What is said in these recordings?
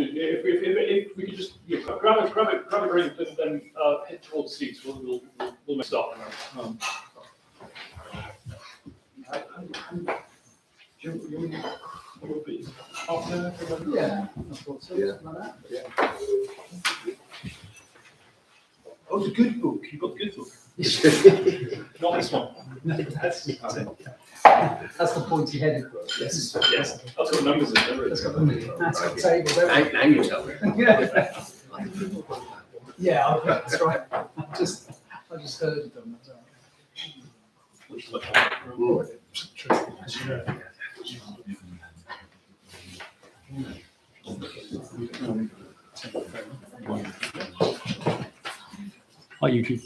if we could just grab a drink and then head towards the seats, we'll make start. Yeah, I thought so. Yeah. Like that. Yeah. Oh, it's a good book. You've got the good book. Not this one. No, that's the pointy-headed book. Yes. Yes. That's got numbers in there. That's got tables. Everything. And you tell me. Yeah, that's right. I just heard of them. That's all right. Hi, YouTube.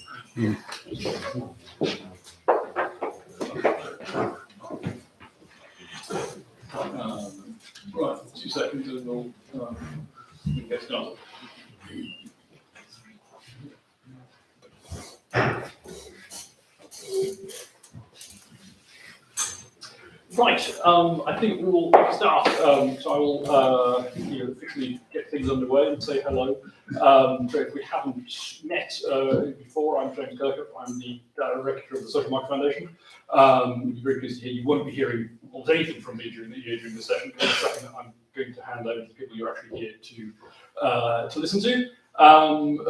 Right, 2 seconds and we'll get started. Right, I think we will start. So I will officially get things underway and say hello. So if we haven't met before, I'm James Kirkup. I'm the director of the Social Market Foundation. Very pleased to hear you won't be hearing almost anything from me during the session. In a second, I'm going to hand over to the people you're actually here to listen to.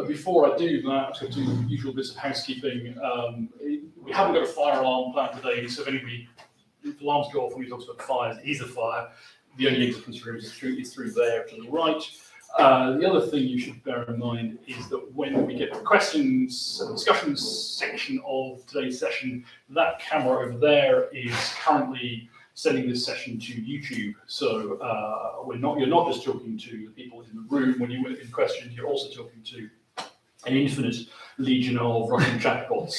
Before I do that, I'm going to do the usual bits of housekeeping. We haven't got a fire alarm planned today, so if alarms go off when we talk about fires, it is a fire. The only exit from the room is through there to the right. The other thing you should bear in mind is that when we get to the questions and discussions section of today's session, that camera over there is currently sending this session to YouTube. So you're not just talking to the people in the room when you in questions, you're also talking to an infinite legion of Russian chatbots,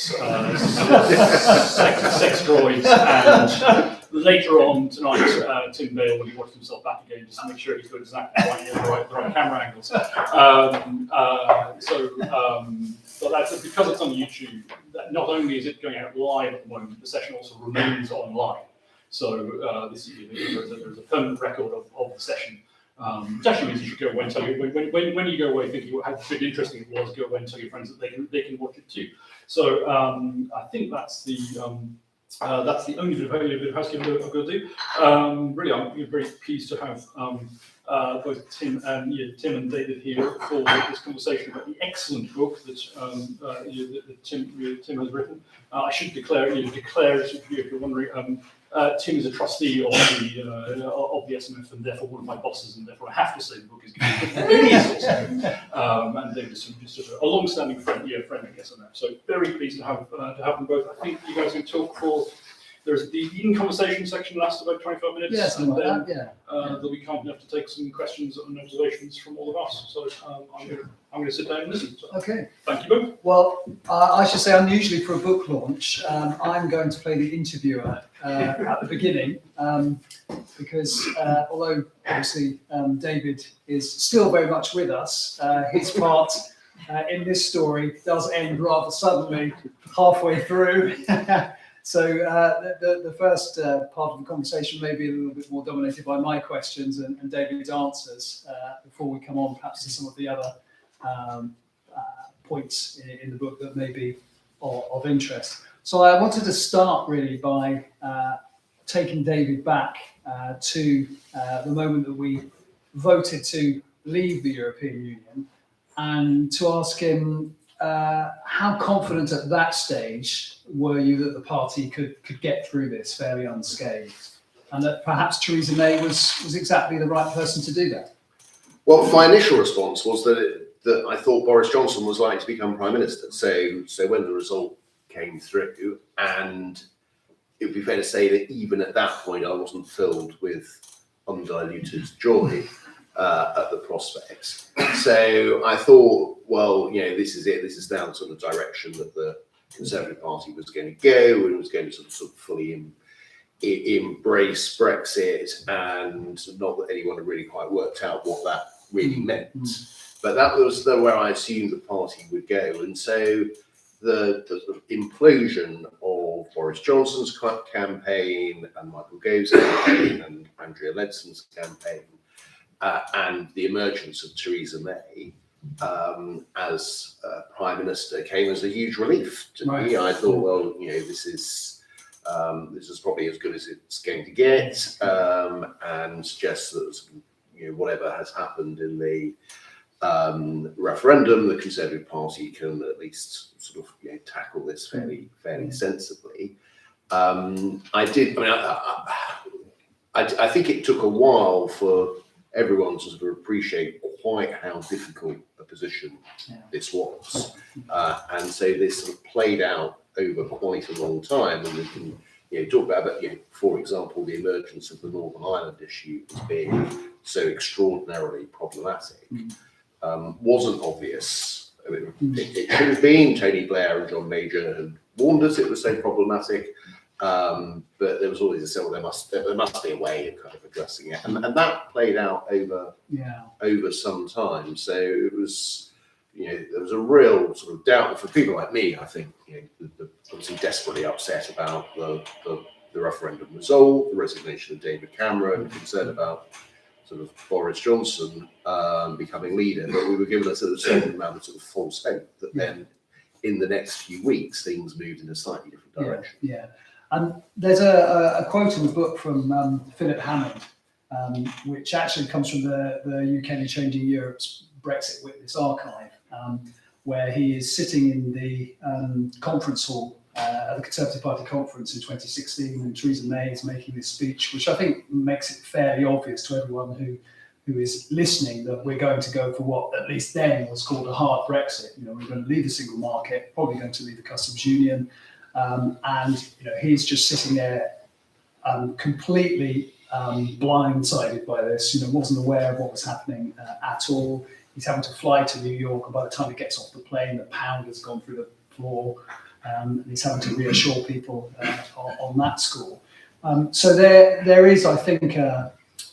sex droids, and later on tonight, Tim Bale, when he watched himself back again, just to make sure he's got exactly the right camera angles. But that's because it's on YouTube. That not only is it going out live at the moment, the session also remains online. So there's a permanent record of the session. Which actually means you should go away and tell you when you go away thinking how good interesting it was, go away and tell your friends that they can watch it too. So I think that's the only bit of housekeeping I've got to do. Really, I'm very pleased to have both Tim and David here for this conversation about the excellent book that Tim has written. I should declare if you're wondering. Tim is a trustee of the SMF and therefore one of my bosses, and therefore I have to say the book is good. Really is awesome. And David is just a long-standing friend, I guess, on that. So very pleased to have them both. I think you guys can talk for. There's the in-conversation section lasts about 25 minutes. Yes, and then they'll be kind enough to take some questions and observations from all of us. So I'm going to sit down and listen. So, okay. Thank you both. Well, I should say unusually for a book launch, I'm going to play the interviewer at the beginning because although obviously David is still very much with us, his part in this story does end rather suddenly halfway through. So the first part of the conversation may be a little bit more dominated by my questions and David's answers before we come on perhaps to some of the other points in the book that may be of interest. So I wanted to start really by taking David back to the moment that we voted to leave the European Union and to ask him how confident at that stage were you that the party could get through this fairly unscathed, and that perhaps Theresa May was exactly the right person to do that? Well, my initial response was that I thought Boris Johnson was likely to become Prime Minister. So when the result came through, and it would be fair to say that even at that point I wasn't filled with undiluted joy at the prospects. So I thought, well, this is it. This is now the sort of direction that the Conservative Party was going to go, and was going to sort of fully embrace Brexit, and not that anyone had really quite worked out what that really meant. But that was where I assumed the party would go. And so the sort of implosion of Boris Johnson's campaign and Michael Gove's campaign and Andrea Leadson's campaign and the emergence of Theresa May as Prime Minister came as a huge relief to me. I thought, well, this is probably as good as it's going to get, and suggests that whatever has happened in the referendum, the Conservative Party can at least sort of tackle this fairly sensibly. I think it took a while for everyone to sort of appreciate quite how difficult a position this was, and so this sort of played out over quite a long time. And we can talk about that. For example, the emergence of the Northern Ireland issue as being so extraordinarily problematic wasn't obvious. It should have been. Tony Blair and John Major had warned us it was so problematic. But there was always a sense there must be a way of kind of addressing it, and that played out over some time. So it was, there was a real sort of doubt for people like me. I think, obviously desperately upset about the referendum result, the resignation of David Cameron, concerned about sort of Boris Johnson becoming leader, but we were given a sort of certain amount of sort of false hope that then in the next few weeks things moved in a slightly different direction. And there's a quote in the book from Philip Hammond, which actually comes from the UK and Changing Europe's Brexit Witness Archive, where he is sitting in the conference hall at the Conservative Party conference in 2016, and Theresa May is making this speech, which I think makes it fairly obvious to everyone who is listening that we're going to go for what at least then was called a hard Brexit. We're going to leave the single market, probably going to leave the customs union. And he's just sitting there completely blindsided by this, wasn't aware of what was happening at all. He's having to fly to New York, and by the time he gets off the plane, the pound has gone through the floor, and he's having to reassure people on that score. So there is, I think,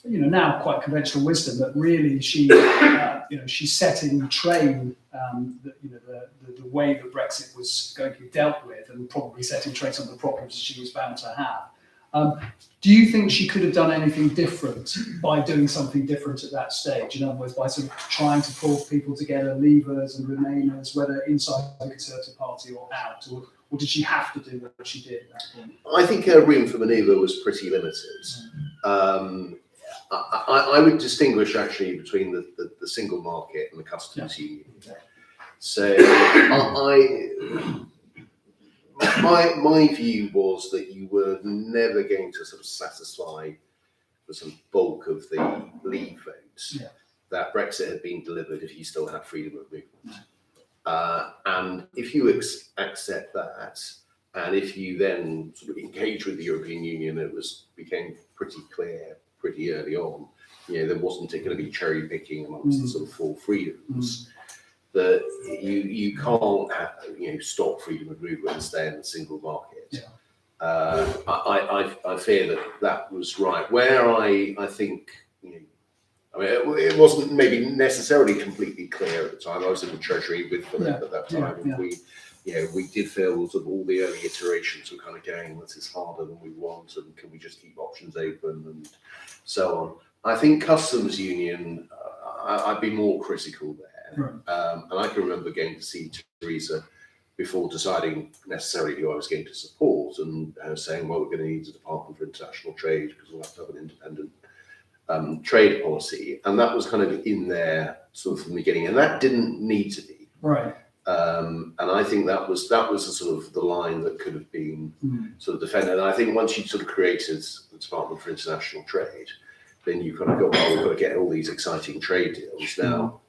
now quite conventional wisdom that really she's setting train the way that Brexit was going to be dealt with, and probably setting train some of the problems she was bound to have. Do you think she could have done anything different by doing something different at that stage? In other words, by sort of trying to pull people together, Leavers and Remainers, whether inside the Conservative Party or out, or did she have to do what she did at that point? I think her room for manoeuvre was pretty limited. I would distinguish actually between the single market and the customs union. So my view was that you were never going to sort of satisfy the sort of bulk of the Leave votes that Brexit had been delivered if you still had freedom of movement. And if you accept that, and if you then sort of engage with the European Union, it became pretty clear pretty early on, there wasn't going to be cherry picking amongst the sort of four freedoms. That you can't stop freedom of movement and stay in the single market. I fear that was right. Where I think it wasn't maybe necessarily completely clear at the time. I was in the Treasury with Philip at that time, and we did feel sort of all the early iterations were kind of going, this is harder than we want, and can we just keep options open and so on. I think customs union, I'd be more critical there. And I can remember going to see Theresa before deciding necessarily who I was going to support, and saying, well, we're going to need a Department for International Trade because we'll have to have an independent trade policy. And that was kind of in there sort of from the beginning, and that didn't need to be. Right. And I think that was the sort of the line that could have been sort of defended. And I think once you sort of created the Department for International Trade, then you kind of go, well, we've got to get all these exciting trade deals. Now,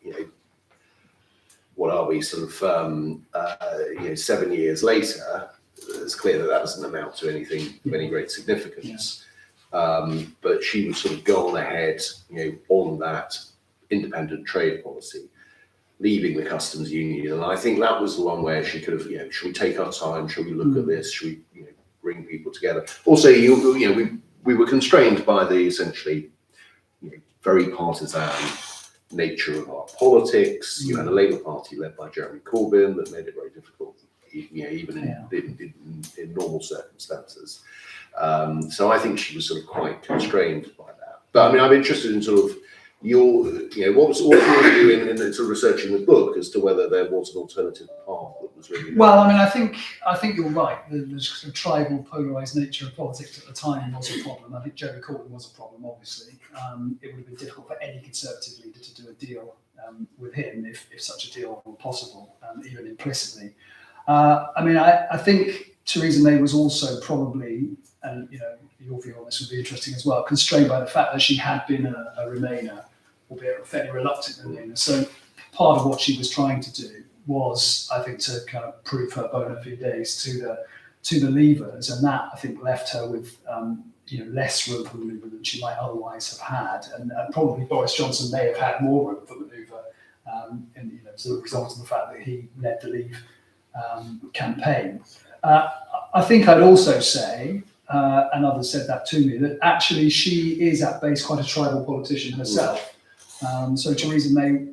what are we sort of 7 years later? It's clear that doesn't amount to anything of any great significance. But she would sort of go on ahead, on that independent trade policy, leaving the customs union. And I think that was the one where she could have, should we take our time? Should we look at this? Should we, bring people together? Also, we were constrained by the essentially very partisan nature of our politics. You had a Labour Party led by Jeremy Corbyn that made it very difficult, even in normal circumstances. So I think she was sort of quite constrained by that. But I mean, I'm interested in sort of what you were doing in sort of researching the book as to whether there was an alternative path that was really. Well, I mean, I think you're right. The sort of tribal, polarised nature of politics at the time was a problem. I think Jeremy Corbyn was a problem. Obviously, it would have been difficult for any Conservative leader to do a deal with him if such a deal were possible, even implicitly. I mean, I think Theresa May was also probably, and your view on this would be interesting as well, constrained by the fact that she had been a Remainer, albeit a fairly reluctant Remainer. So part of what she was trying to do was, I think, to kind of prove her bona fides to the Leavers, and that I think left her with less room for manoeuvre than she might otherwise have had, and probably Boris Johnson may have had more room for manoeuvre, as a result of the fact that he led the Leave campaign. I think I'd also say, and others said that to me, that actually she is at base quite a tribal politician herself. So Theresa May,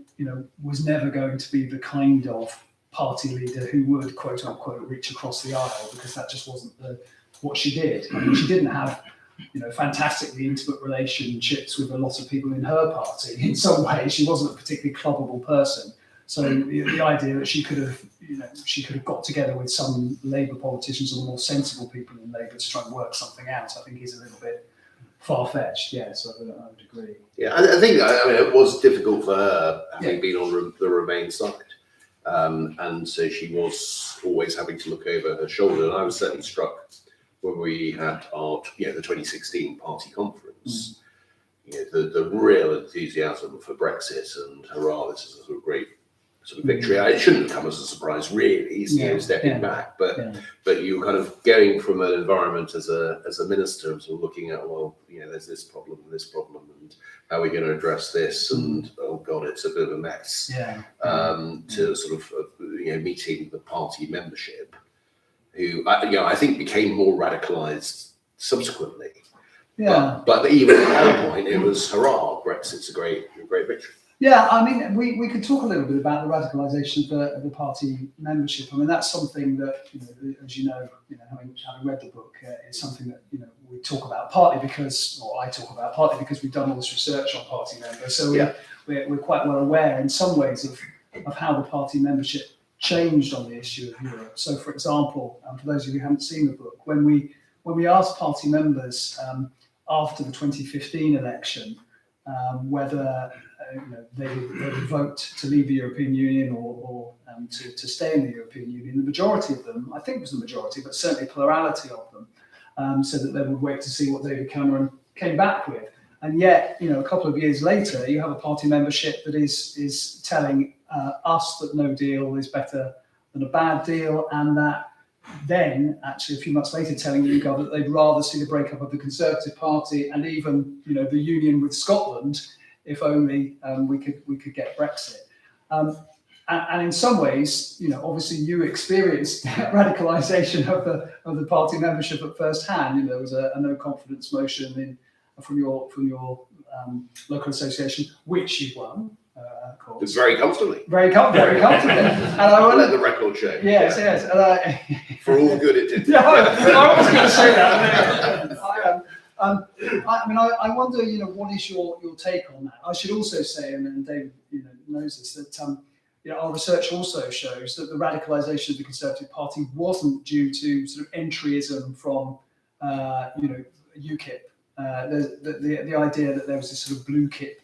was never going to be the kind of party leader who would, quote unquote, reach across the aisle, because that just wasn't what she did. I mean, she didn't have, fantastically intimate relationships with a lot of people in her party. In some ways, she wasn't a particularly clubbable person. So the idea that she could have got together with some Labour politicians or more sensible people in Labour to try and work something out, I think is a little bit far-fetched. Yes, I would agree. Yeah, I think it was difficult for her having been on the Remain side, and so she was always having to look over her shoulder. And I was certainly struck when we had our the 2016 party conference. The real enthusiasm for Brexit and hurrah, this is a sort of great sort of victory. It shouldn't have come as a surprise, really, stepping back. But you were kind of going from an environment as a minister, sort of looking at, there's this problem and this problem, and how are we going to address this? And oh God, it's a bit of a mess. To sort of meeting the party membership, who I think became more radicalised subsequently. But even at that point, it was hurrah! Brexit's a great victory. Yeah, I mean, we could talk a little bit about the radicalisation of the party membership. I mean, that's something that, as having read the book, is something that, we talk about partly because we've done all this research on party members. So we're quite well aware in some ways of how the party membership changed on the issue of Europe. So, for example, for those of you who haven't seen the book, when we asked party members after the 2015 election whether they would vote to leave the European Union or to stay in the European Union, the majority of them, I think it was the majority, but certainly a plurality of them, said that they would wait to see what David Cameron came back with. And yet, a couple of years later, you have a party membership that is telling us that no deal is better than a bad deal, and that then, actually, a few months later, telling the YouGov that they'd rather see the breakup of the Conservative Party and even, the union with Scotland, if only we could get Brexit. And in some ways, obviously you experienced radicalisation of the party membership at first hand. There was a no confidence motion from your local association, which you won. Of course. It's very comfortably. Very comfortably. And I want to let the record show. Yes. For all the good it did. Yeah, I was going to say that. I wonder, what is your take on that? I should also say, and David, knows this, that our research also shows that the radicalisation of the Conservative Party wasn't due to sort of entryism from, UKIP. The idea that there was this sort of blue kip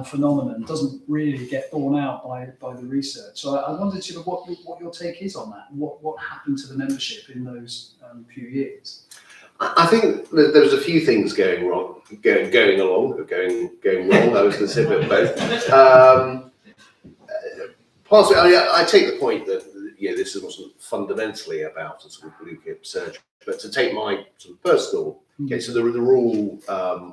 phenomenon doesn't really get borne out by the research. So I wondered, what your take is on that. What happened to the membership in those few years? I think that there was a few things going wrong. I was going to say a bit of both. Possibly, I take the point that this wasn't fundamentally about a sort of blue kip surge, but to take my sort of personal case, so the rule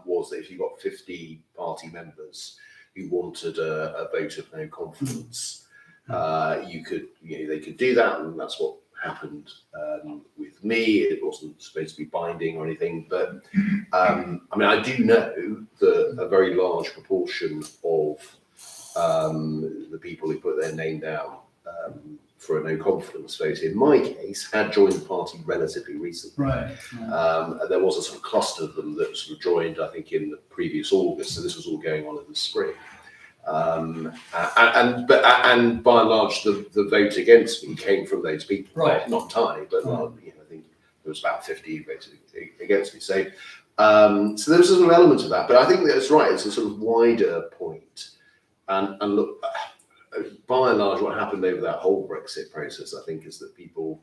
was that if you got 50 party members who wanted a vote of no confidence, they could do that, and that's what happened with me. It wasn't supposed to be binding or anything, but I do know that a very large proportion of the people who put their name down for a no confidence vote, in my case, had joined the party relatively recently. Right. And there was a sort of cluster of them that sort of joined, I think, in the previous August. So this was all going on in the spring. And by and large, the vote against me came from those people. Right. Not entirely, but I think there was about 50 voted against me. So there was an element of that. But I think that's right. It's a sort of wider point. And look, by and large, what happened over that whole Brexit process, I think, is that people,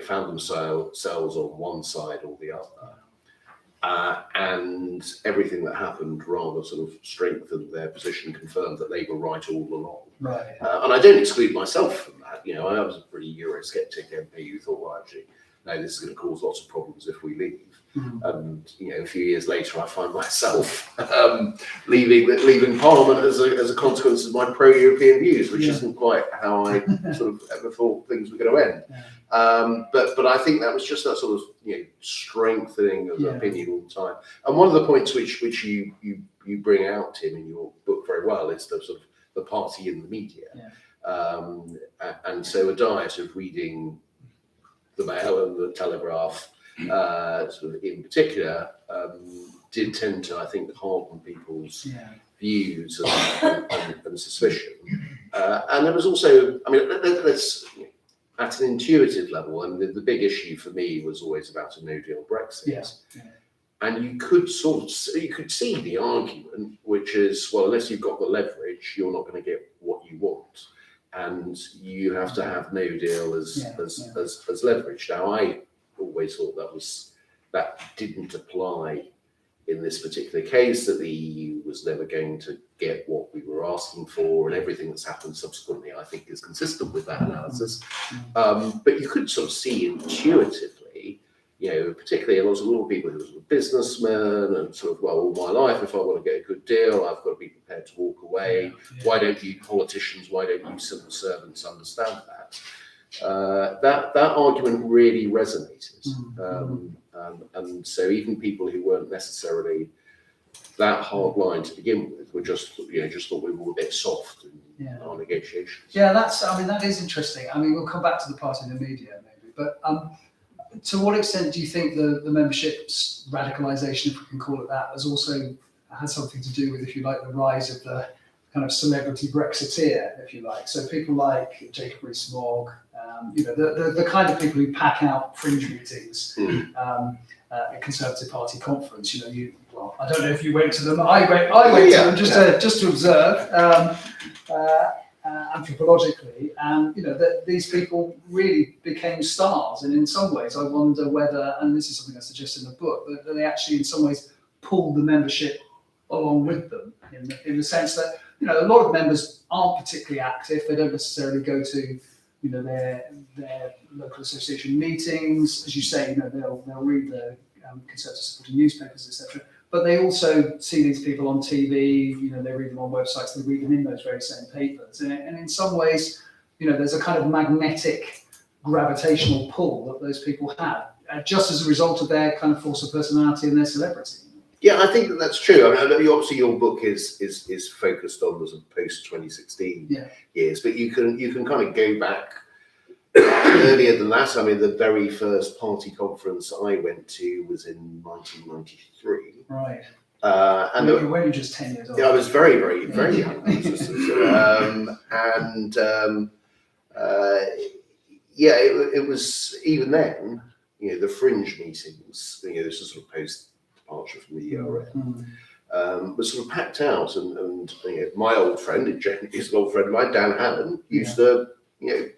found themselves on one side or the other, and everything that happened rather sort of strengthened their position, confirmed that they were right all along. Right. And I don't exclude myself from that. I was a pretty Eurosceptic MP who thought, well, actually, no, this is going to cause lots of problems if we leave. Mm-hmm. And a few years later, I find myself leaving Parliament as a consequence of my pro-European views, which isn't quite how I sort of ever thought things were going to end. Yeah. But I think that was just that sort of strengthening of opinion all the time. And one of the points which you bring out, Tim, in your book very well is the sort of the party in the media. Yeah. And so a diet of reading the Mail and the Telegraph, sort of in particular, did tend to, I think, harden people's views and suspicion. And there was also, I mean, let's at an intuitive level, and the big issue for me was always about a no-deal Brexit. Yeah. And you could see the argument, which is, well, unless you've got the leverage, you're not going to get what you want, and you have to have no deal as leverage. Now, I always thought that didn't apply in this particular case, that the EU was never going to get what we were asking for, and everything that's happened subsequently, I think, is consistent with that analysis. But you could sort of see intuitively, particularly a lot of people who were sort of businessmen and sort of, well, all my life, if I want to get a good deal, I've got to be prepared to walk away. Why don't you politicians, why don't you civil servants understand that? That argument really resonated. And so even people who weren't necessarily that hard line to begin with were just thought we were a bit soft in our negotiations. Yeah, that is interesting. I mean, we'll come back to the part in the media maybe, but to what extent do you think the membership's radicalisation, if we can call it that, has also had something to do with, if you like, the rise of the kind of celebrity Brexiteer, if you like? So people like Jacob Rees-Mogg, the kind of people who pack out fringe meetings at a Conservative Party conference. I don't know if you went to them. I went to them just to observe anthropologically, and that these people really became stars. And in some ways, I wonder whether, and this is something I suggest in the book, that they actually, in some ways, pulled the membership along with them, in the sense that a lot of members aren't particularly active. They don't necessarily go to their local association meetings. As you say, they'll read the Conservative supporting newspapers, etc. But they also see these people on TV. They read them on websites. They read them in those very same papers. And in some ways, there's a kind of magnetic gravitational pull that those people have, just as a result of their kind of force of personality and their celebrity. Yeah, I think that's true. I mean, obviously your book is focused on the sort of post 2016 years, but you can kind of go back earlier than that. I mean, the very first party conference I went to was in 1993. Right. And you were just 10 years old. Yeah, I was very, very, very young. It was even then. The fringe meetings. This was sort of post departure from the ERM, was sort of packed out, and my old friend, his an old friend of mine, Dan Hannon, used to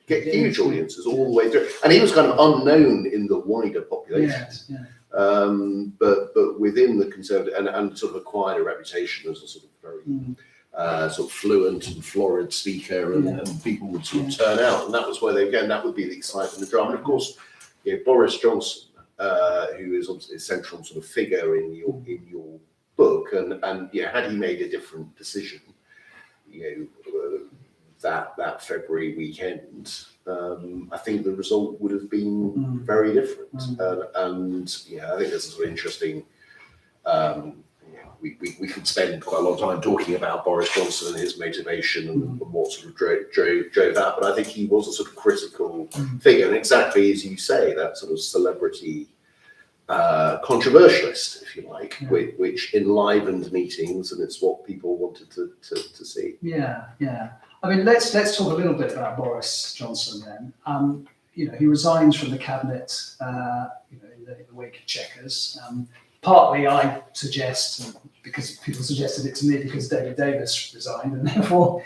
get huge audiences all the way through, and he was kind of unknown in the wider population, but within the Conservative, and sort of acquired a reputation as a sort of very sort of fluent and florid speaker, and people would sort of turn out, and that was where that would be the excitement, the drama, and of course, Boris Johnson, who is obviously a central sort of figure in your book, and had he made a different decision, that February weekend, I think the result would have been very different. And I think there's a sort of interesting we could spend quite a long time talking about Boris Johnson and his motivation and what sort of drove that. But I think he was a sort of critical figure, and exactly as you say, that sort of celebrity controversialist, if you like, which enlivened meetings, and it's what people wanted to see. Yeah, yeah. I mean, let's talk a little bit about Boris Johnson then. He resigns from the cabinet, in the wake of Chequers. Partly, I suggest, because people suggested it to me, because David Davis resigned, and therefore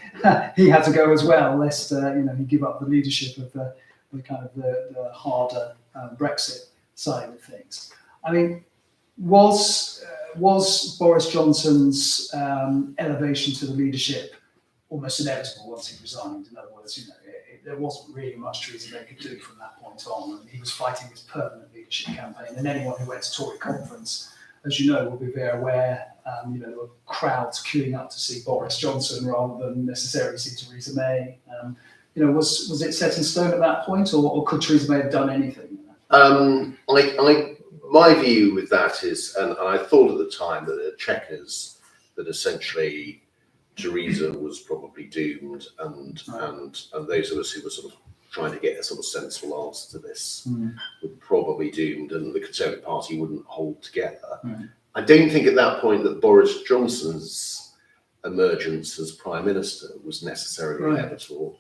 he had to go as well, lest he give up the leadership of the kind of the harder Brexit side of things. I mean, was Boris Johnson's elevation to the leadership almost inevitable once he resigned? In other words, there wasn't really much Theresa May could do from that point on, and he was fighting his permanent leadership campaign. And anyone who went to Tory conference, as you know, will be very aware. There were crowds queuing up to see Boris Johnson rather than necessarily see Theresa May. Was it set in stone at that point, or could Theresa May have done anything? My view with that is, and I thought at the time that at Chequers, that essentially Theresa was probably doomed, and those of us who were sort of trying to get a sort of sensible answer to this were probably doomed, and the Conservative Party wouldn't hold together. I don't think at that point that Boris Johnson's emergence as Prime Minister was necessarily inevitable,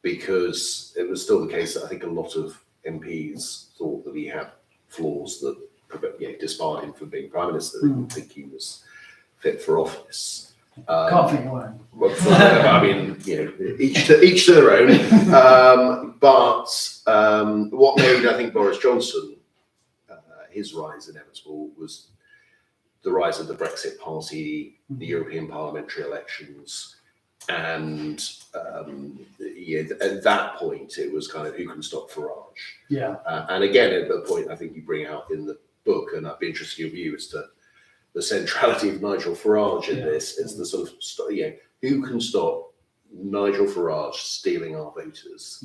because it was still the case that I think a lot of MPs thought that he had flaws that disbarred him from being Prime Minister. They didn't think he was fit for office. Can't think why. I mean, each to their own. But what made, I think, Boris Johnson his rise inevitable was the rise of the Brexit Party, the European parliamentary elections, and at that point it was kind of who can stop Farage. Yeah. And again, at the point I think you bring out in the book, and I'd be interested in your view as to the centrality of Nigel Farage in this, is the sort of who can stop Nigel Farage stealing our voters.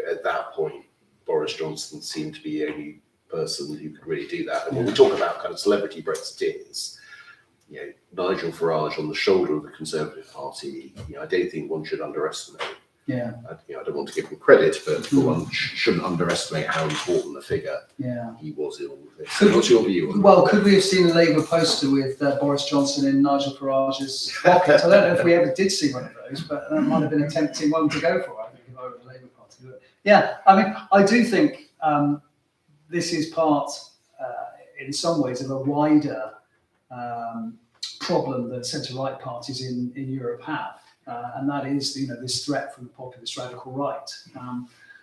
At that point, Boris Johnson seemed to be the only person who could really do that. And when we talk about kind of celebrity Brexiteers, Nigel Farage on the shoulder of the Conservative Party, I don't think one should underestimate. I don't want to give him credit, but one shouldn't underestimate how important a figure he was in all of this. What's your view on that? Well, could we have seen a Labour poster with Boris Johnson in Nigel Farage's pocket? I don't know if we ever did see one of those, but that might have been a tempting one to go for, I think, if I were the Labour Party. But I mean, I do think this is part, in some ways, of a wider problem that centre-right parties in Europe have. And that is, this threat from the populist radical right,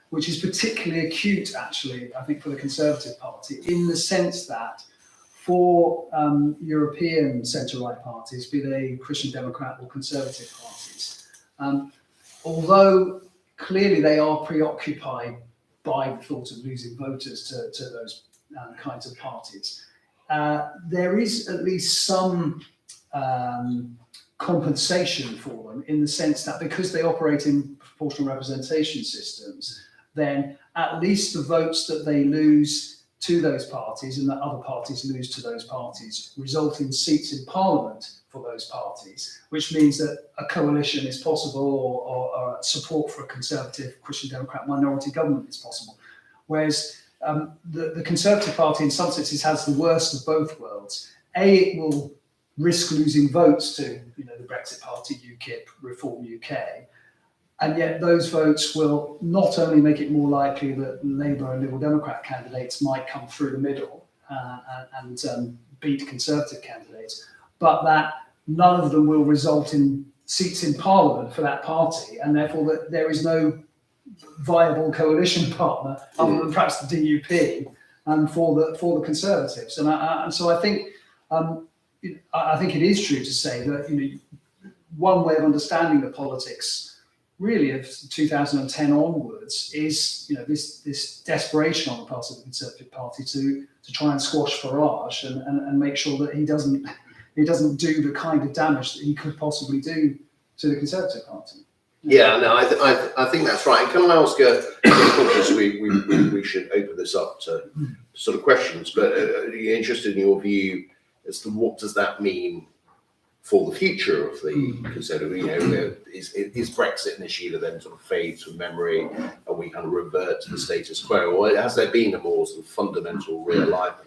which is particularly acute, actually, I think, for the Conservative Party, in the sense that for European centre-right parties, be they Christian Democrat or Conservative parties, although clearly they are preoccupied by the thought of losing voters to those kinds of parties, there is at least some compensation for them, in the sense that because they operate in proportional representation systems, then at least the votes that they lose to those parties and that other parties lose to those parties result in seats in Parliament for those parties, which means that a coalition is possible, or support for a Conservative Christian Democrat minority government is possible. Whereas the Conservative Party in some senses has the worst of both worlds. It will risk losing votes to the Brexit Party, UKIP, Reform UK, and yet those votes will not only make it more likely that Labour and Liberal Democrat candidates might come through the middle and beat Conservative candidates, but that none of them will result in seats in Parliament for that party, and therefore that there is no viable coalition partner other than perhaps the DUP for the Conservatives. And so I think it is true to say that one way of understanding the politics really of 2010 onwards is this desperation on the part of the Conservative Party to try and squash Farage and make sure that he doesn't do the kind of damage that he could possibly do to the Conservative Party. Yeah, no, I think that's right. And can I ask, because we should open this up to sort of questions, but interested in your view as to what does that mean for the future of the Conservative? Is Brexit an issue that then sort of fades from memory and we kind of revert to the status quo? Or has there been a more sort of fundamental realignment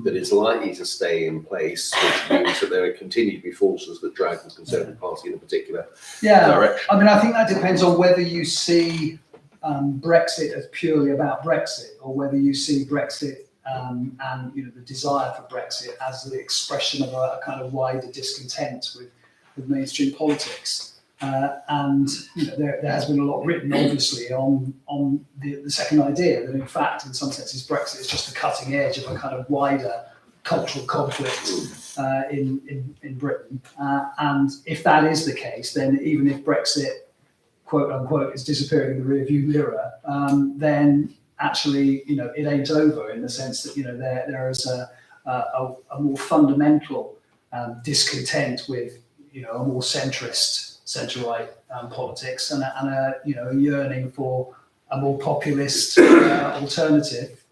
that is likely to stay in place, which means that there continue to be forces that drag the Conservative Party in a particular direction? I mean, I think that depends on whether you see Brexit as purely about Brexit, or whether you see Brexit and the desire for Brexit as the expression of a kind of wider discontent with mainstream politics. And there has been a lot written, obviously, on the second idea that, in fact, in some senses, Brexit is just the cutting edge of a kind of wider cultural conflict in Britain. And if that is the case, then even if Brexit, quote unquote, is disappearing in the rearview mirror, then actually, it ain't over, in the sense that there is a more fundamental discontent with a more centre-right politics, and a yearning for a more populist alternative,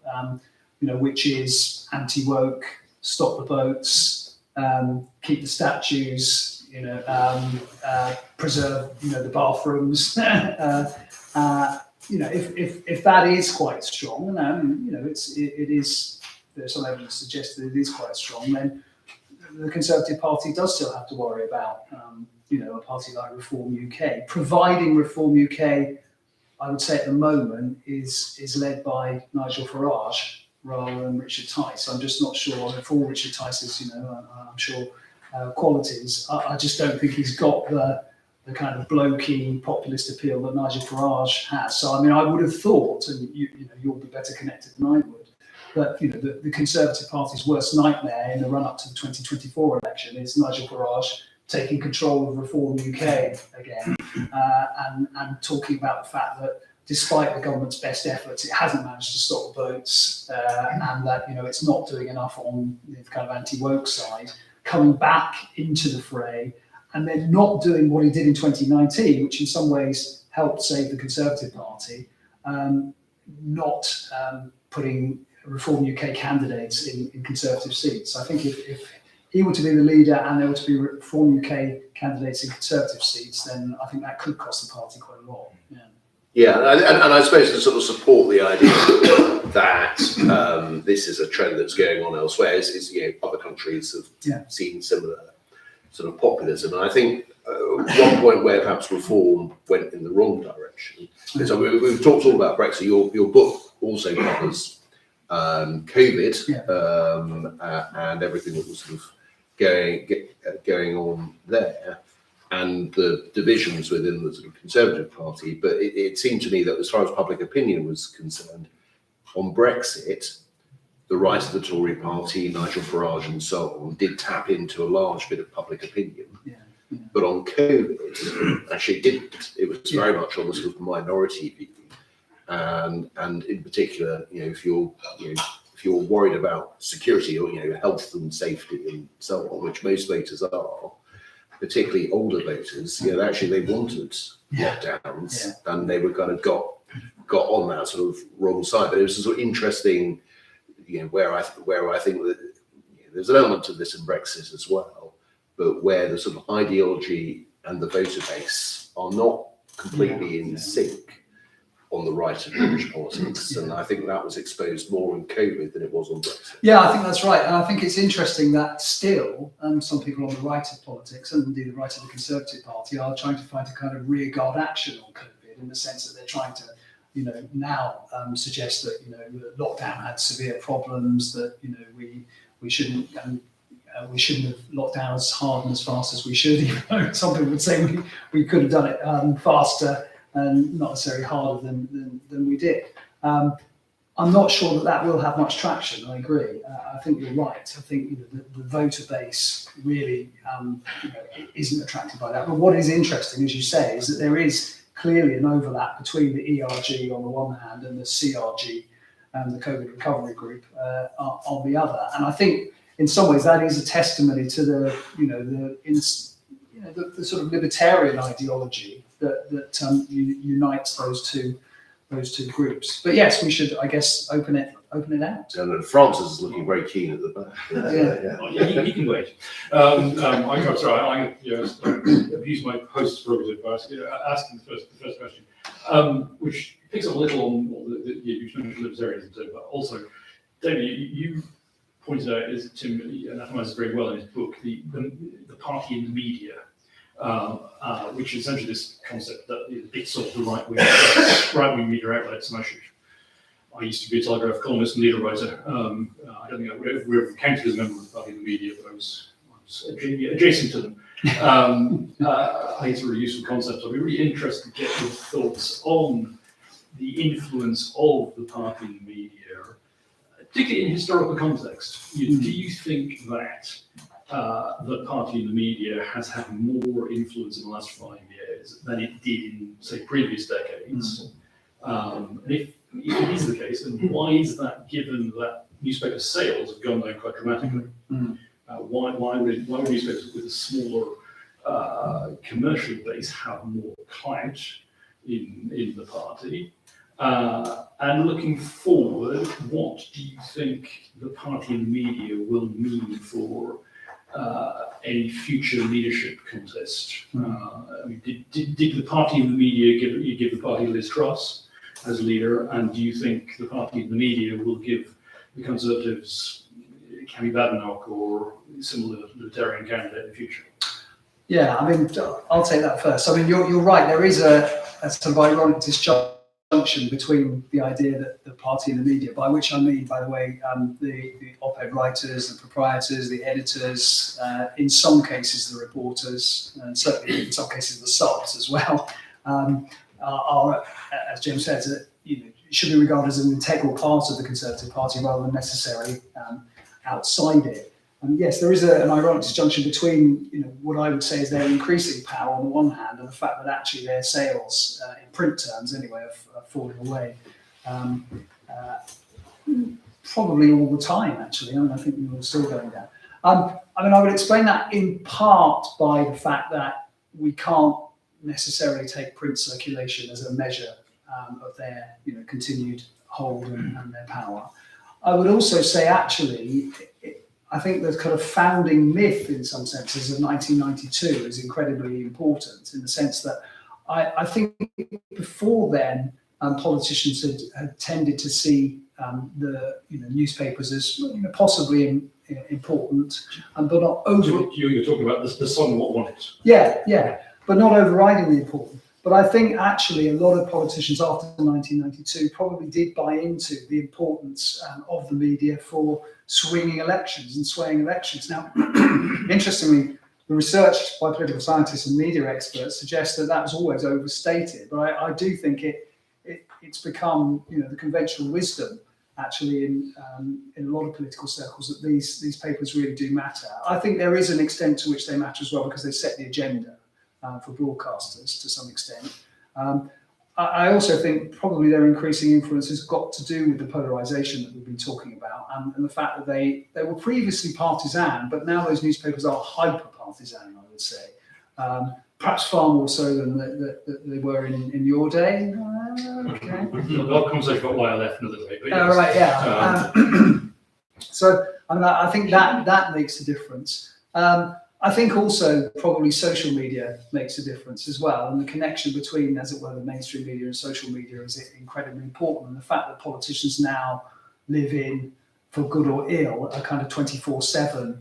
which is anti-woke, stop the boats, keep the statues, preserve the bathrooms. If that is quite strong, and it is, there's some evidence to suggest that it is quite strong, then the Conservative Party does still have to worry about a party like Reform UK, providing Reform UK, I would say at the moment, is led by Nigel Farage rather than Richard Tice. I'm just not sure. For Richard Tice's, I'm sure qualities, I just don't think he's got the kind of blokey populist appeal that Nigel Farage has. So I mean, I would have thought, and you'll be better connected than I would, that the Conservative Party's worst nightmare in the run-up to the 2024 election is Nigel Farage taking control of Reform UK again, and talking about the fact that despite the government's best efforts, it hasn't managed to stop the boats, and that it's not doing enough on the kind of anti-woke side, coming back into the fray, and then not doing what he did in 2019, which in some ways helped save the Conservative Party, not putting Reform UK candidates in Conservative seats. I think if he were to be the leader and there were to be Reform UK candidates in Conservative seats, then I think that could cost the party quite a lot. Yeah, and I suppose to sort of support the idea that this is a trend that's going on elsewhere, is other countries have seen similar sort of populism. And I think one point where perhaps reform went in the wrong direction. So we've talked all about Brexit. Your book also covers COVID and everything that was sort of going on there, and the divisions within the sort of Conservative Party. But it seemed to me that as far as public opinion was concerned, on Brexit, the right of the Tory Party, Nigel Farage and so on, did tap into a large bit of public opinion. But on COVID, actually it didn't. It was very much on the sort of minority view. And in particular, if you're worried about security or health and safety and so on, which most voters are, particularly older voters, actually they wanted lockdowns, and they were kind of got on that sort of wrong side. But it was a sort of interesting, where I think that there's an element of this in Brexit as well, but where the sort of ideology and the voter base are not completely in sync on the right of British politics, and I think that was exposed more in COVID than it was on Brexit. Yeah, I think that's right, and I think it's interesting that still some people on the right of politics, and indeed the right of the Conservative Party, are trying to find a kind of rearguard action on COVID, in the sense that they're trying to, now suggest that the lockdown had severe problems, that we shouldn't we shouldn't have locked down as hard and as fast as we should. Even though some people would say we could have done it faster and not necessarily harder than we did. I'm not sure that will have much traction. I agree. I think you're right. I think the voter base really isn't attracted by that. But what is interesting, as you say, is that there is clearly an overlap between the ERG on the one hand and the CRG, the COVID Recovery Group, on the other. And I think in some ways that is a testimony to the sort of libertarian ideology that unites those two groups. But yes, we should, I guess, open it out. And Francis is looking very keen at the back. Yeah. Oh, he can wait. I'm sorry, I abuse my host's prerogative by asking the first question, which picks up a little on what you mentioned libertarianism, but also, David, you pointed out, as Tim anatomizes very well in his book, the party in the media, which is essentially this concept that it's sort of the right-wing media outlets, and I used to be a Telegraph columnist and leader writer. I don't think I would ever counted as a member of the party in the media, but I was adjacent to them. I think it's a really useful concept. I'd be really interested to get your thoughts on the influence of the party in the media, particularly in historical context. Do you think that the party in the media has had more influence in the last 5 years than it did in, say, previous decades? And if it is the case, then why is that, given that newspaper sales have gone down quite dramatically? Why would newspapers with a smaller commercial base have more clout in the party? And looking forward, what do you think the party in the media will mean for any future leadership contest? I mean, did the party in the media give the party Liz Truss as leader, and do you think the party in the media will give the Conservatives Cammy Badenoch or similar libertarian candidate in the future? Yeah, I mean, I'll take that first. I mean, you're right. There is a sort of ironic disjunction between the idea that the party in the media, by which I mean, by the way, the op-ed writers, the proprietors, the editors, in some cases the reporters, and certainly in some cases the subs as well, are, as Jim says, should be regarded as an integral part of the Conservative Party rather than necessarily outside it. And yes, there is an ironic disjunction between what I would say is their increasing power on the one hand, and the fact that actually their sales, in print terms anyway, are falling away. Probably all the time, actually. I mean, I think we were still going down. I mean, I would explain that in part by the fact that we can't necessarily take print circulation as a measure of their continued hold and their power. I would also say, actually, I think the kind of founding myth, in some senses, of 1992 is incredibly important, in the sense that I think before then, politicians had tended to see the newspapers as possibly important, but not over. You're talking about the song "What Want It." Yeah, but not overridingly important. But I think actually a lot of politicians after 1992 probably did buy into the importance of the media for swinging elections and swaying elections. Now, interestingly, the research by political scientists and media experts suggests that was always overstated. But I do think it's become the conventional wisdom actually in a lot of political circles that these papers really do matter. I think there is an extent to which they matter as well because they set the agenda for broadcasters to some extent. I also think probably their increasing influence has got to do with the polarisation that we've been talking about and the fact that they were previously partisan, but now those newspapers are hyper-partisan, I would say. Perhaps far more so than they were in your day. Okay. We'll have a conversation about why I left another day. But yes. Right, yeah. So I mean, I think that makes a difference. I think also probably social media makes a difference as well, and the connection between, as it were, the mainstream media and social media is incredibly important. And the fact that politicians now live in, for good or ill, a kind of 24/7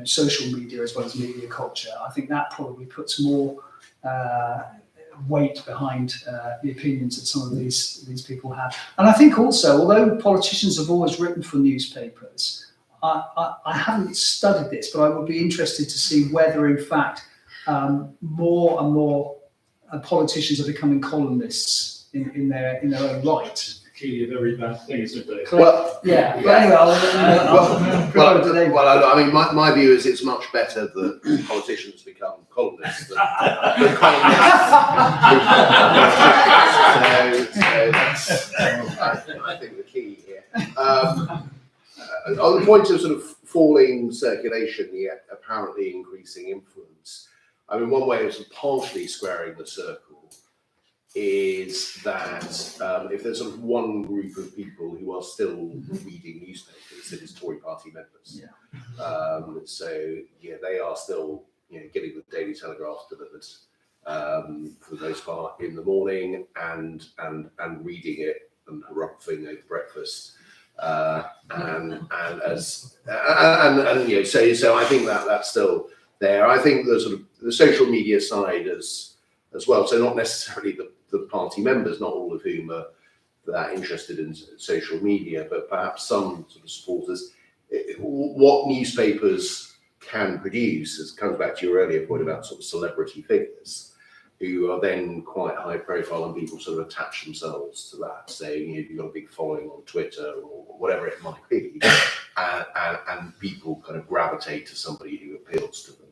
social media as well as media culture, I think that probably puts more weight behind the opinions that some of these people have. And I think also, although politicians have always written for newspapers, I haven't studied this, but I would be interested to see whether, in fact, more and more politicians are becoming columnists in their own right. Clearly a very bad thing, isn't it? Well, yeah. But anyway, I mean, my view is it's much better that politicians become columnists than columnists. So I think the key here. On the point of sort of falling circulation, yet apparently increasing influence, I mean, one way of sort of partially squaring the circle is that if there's sort of one group of people who are still reading newspapers, it is Tory party members. So they are still getting the Daily Telegraph delivered for the most part in the morning and reading it and harumphing over breakfast. So I think that's still there. I think the sort of the social media side as well. So not necessarily the party members, not all of whom are that interested in social media, but perhaps some sort of supporters. What newspapers can produce, as comes back to your earlier point about sort of celebrity figures, who are then quite high profile, and people sort of attach themselves to that. Say, you've got a big following on Twitter or whatever it might be, and people kind of gravitate to somebody who appeals to them.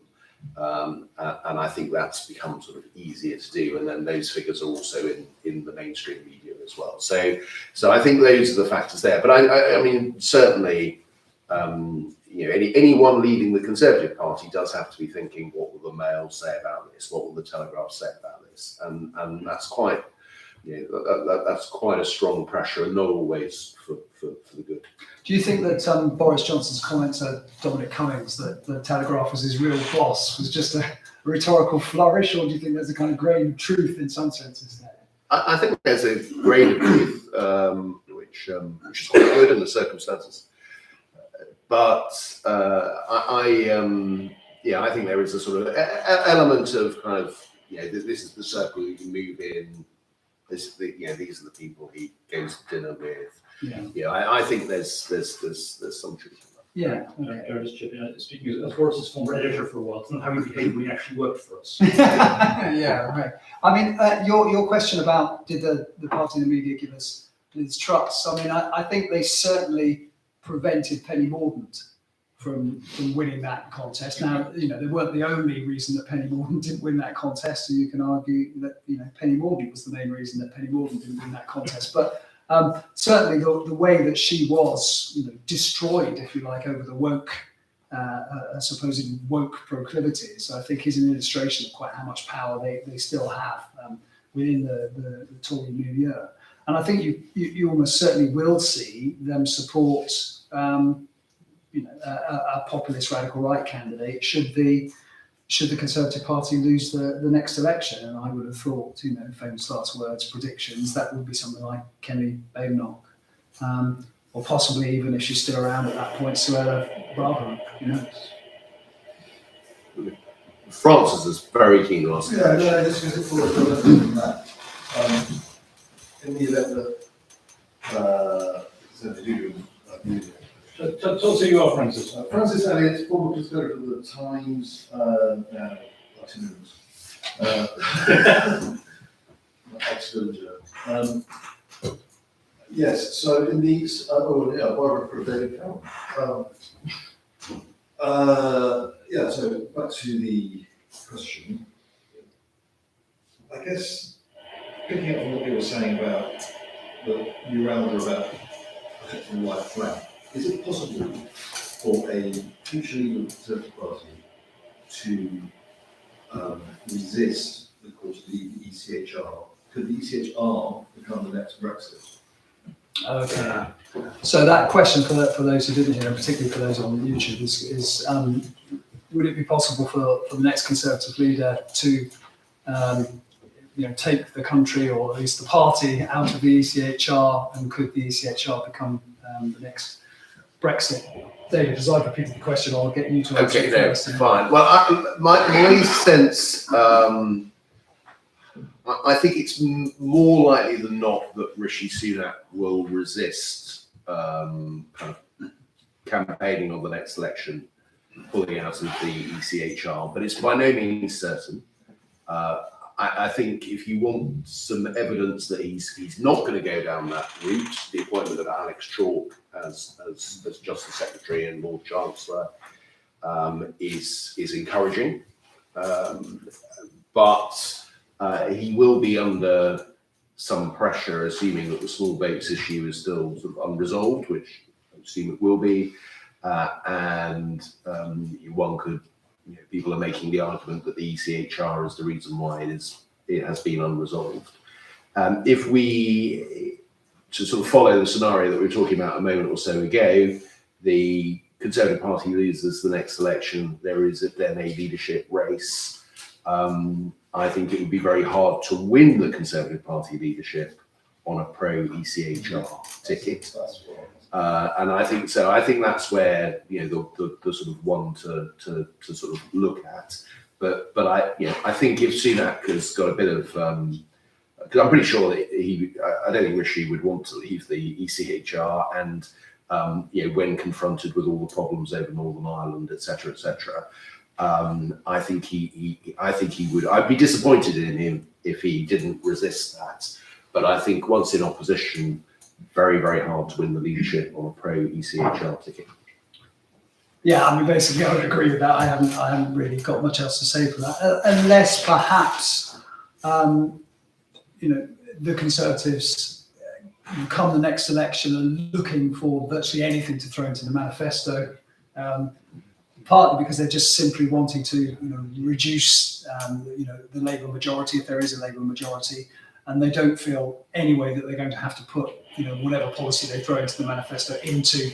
And I think that's become sort of easier to do. And then those figures are also in the mainstream media as well. So I think those are the factors there. But I mean, certainly, anyone leading the Conservative Party does have to be thinking, what will the Mail say about this? What will the Telegraph say about this? And that's quite, that's quite a strong pressure, and not always for the good. Do you think that Boris Johnson's comment to Dominic Cummings that the Telegraph was his real boss was just a rhetorical flourish, or do you think there's a kind of grain of truth in some senses there? I think there's a grain of truth, which is quite good in the circumstances. But I think there is a sort of element of kind of, this is the circle you can move in. These are the people he goes to dinner with. I think there's some truth in that. Yeah. I'll just chip in. Speaking as Boris's former editor for a while, it's not how he behaved when he actually worked for us. Yeah, right. I mean, your question about did the party and the media give us Liz Truss? I mean, I think they certainly prevented Penny Mordaunt from winning that contest. Now, they weren't the only reason that Penny Mordaunt didn't win that contest, so you can argue that Penny Mordaunt was the main reason that Penny Mordaunt didn't win that contest. But certainly the way that she was, destroyed, if you like, over the woke, supposed woke proclivities, I think is an illustration of quite how much power they still have within the Tory milieu. And I think you almost certainly will see them support a populist radical right candidate should the Conservative Party lose the next election. And I would have thought, famous last words, predictions, that would be something like Kenny Badenoch, or possibly even, if she's still around at that point, Suella Braverman. Francis is very keen to ask. This is a full from that. In the event that Talk to you are, Francis. Francis Elliott, former conservative of the Times, now Itinerants. Ex-villager. Yes, so in these, Barbara for David Cameron. So back to the question. I guess, picking up on what you were saying about the Uralda about protecting the white flag, is it possible for a future leader of the Conservative Party to resist the course of the ECHR? Could the ECHR become the next Brexit? Okay. So that question for those who didn't hear, and particularly for those on YouTube, is would it be possible for the next Conservative leader to take the country, or at least the party, out of the ECHR, and could the ECHR become the next Brexit? David, as I've repeated the question, I'll get you to answer it first. Fine. Well, my sense, I think it's more likely than not that Rishi Sunak will resist kind of campaigning on the next election, pulling out of the ECHR, but it's by no means certain. I think if you want some evidence that he's not going to go down that route, the appointment of Alex Chalk as Justice Secretary and Lord Chancellor is encouraging, but he will be under some pressure, assuming that the small boats issue is still sort of unresolved, which I assume it will be, and one could people are making the argument that the ECHR is the reason why it has been unresolved. If we to sort of follow the scenario that we were talking about a moment or so ago, the Conservative Party loses the next election, there is then a leadership race. I think it would be very hard to win the Conservative Party leadership on a pro-ECHR ticket. And I think so. I think that's where the sort of one to sort of look at. But I think if Sunak has got a bit of, because I'm pretty sure that I don't think Rishi would want to leave the ECHR, and when confronted with all the problems over Northern Ireland, etc., I think he would. I'd be disappointed in him if he didn't resist that. But I think once in opposition, very, very hard to win the leadership on a pro-ECHR ticket. Yeah, I mean, basically, I would agree with that. I haven't really got much else to say for that, unless perhaps, the Conservatives come the next election and looking for virtually anything to throw into the manifesto, partly because they're just simply wanting to, reduce, the Labour majority, if there is a Labour majority, and they don't feel anyway that they're going to have to put, whatever policy they throw into the manifesto into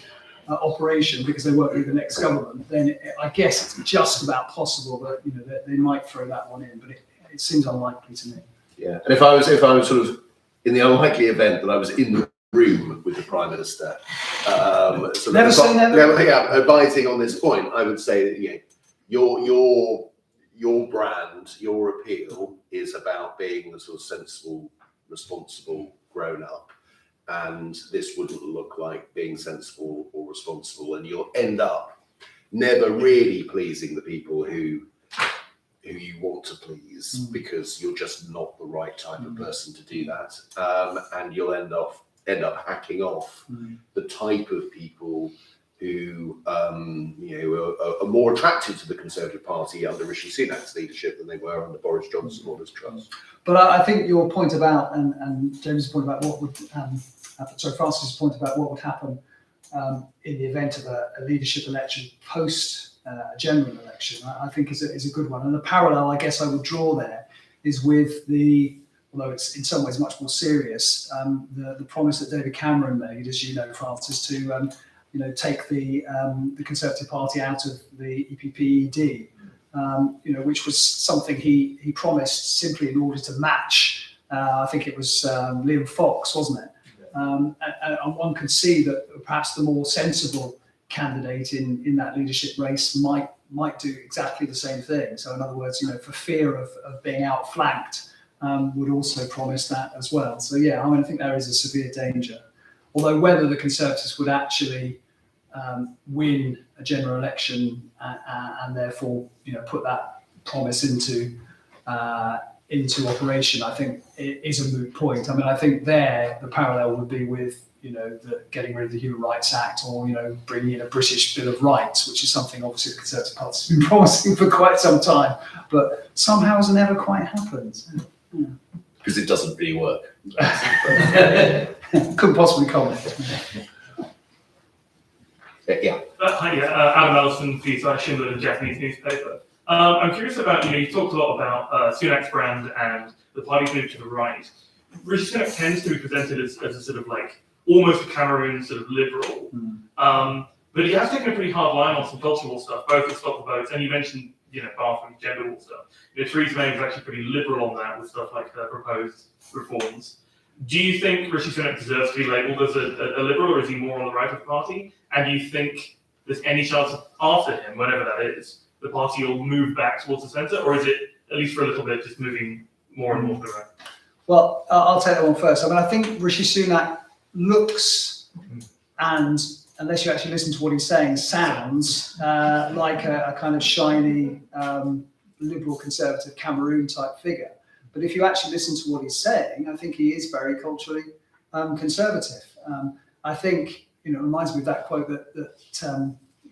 operation because they won't be the next government. Then I guess it's just about possible that that they might throw that one in, but it seems unlikely to me. Yeah, and if I was sort of in the unlikely event that I was in the room with the Prime Minister, Never say never. Yeah, advising on this point, I would say that your brand, your appeal is about being the sort of sensible, responsible grown up, and this wouldn't look like being sensible or responsible, and you'll end up never really pleasing the people who you want to please because you're just not the right type of person to do that, and you'll end up hacking off the type of people who are more attracted to the Conservative Party under Rishi Sunak's leadership than they were under Boris Johnson or Liz Truss. But I think your point about and James' point about what would Francis' point about what would happen in the event of a leadership election post a general election, I think is a good one. And the parallel I guess I would draw there is with although it's in some ways much more serious, the promise that David Cameron made, as you know, Francis, to take the Conservative Party out of the EPPED, which was something he promised simply in order to match. I think it was Liam Fox, wasn't it? And one could see that perhaps the more sensible candidate in that leadership race might do exactly the same thing. So in other words, for fear of being outflanked, would also promise that as well. So yeah, I think there is a severe danger. Although whether the Conservatives would actually win a general election and therefore put that promise into operation, I think it is a moot point. I mean, I think the parallel would be with the getting rid of the Human Rights Act, or bringing in a British Bill of Rights, which is something obviously the Conservative Party has been promising for quite some time, but somehow has never quite happened. Because it doesn't really work. Couldn't possibly comment. Yeah. Hi, Adam Ellison, for Schindler, the Japanese newspaper. I'm curious about, you talked a lot about Sunak's brand and the party's move to the right. Rishi Sunak tends to be presented as a sort of like almost a Cameroon sort of liberal, but he has taken a pretty hard line on some cultural stuff, both with Stop the Votes, and you mentioned bathroom gender war stuff. Theresa May was actually pretty liberal on that with stuff like her proposed reforms. Do you think Rishi Sunak deserves to be labelled as a liberal, or is he more on the right of the party? And do you think there's any chance of after him, whenever that is, the party will move back towards the centre, or is it, at least for a little bit, just moving more and more to the right? Well, I'll take that one first. I mean, I think Rishi Sunak looks, and unless you actually listen to what he's saying, sounds like a kind of shiny liberal conservative Cameroon type figure. But if you actually listen to what he's saying, I think he is very culturally conservative. I think, it reminds me of that quote that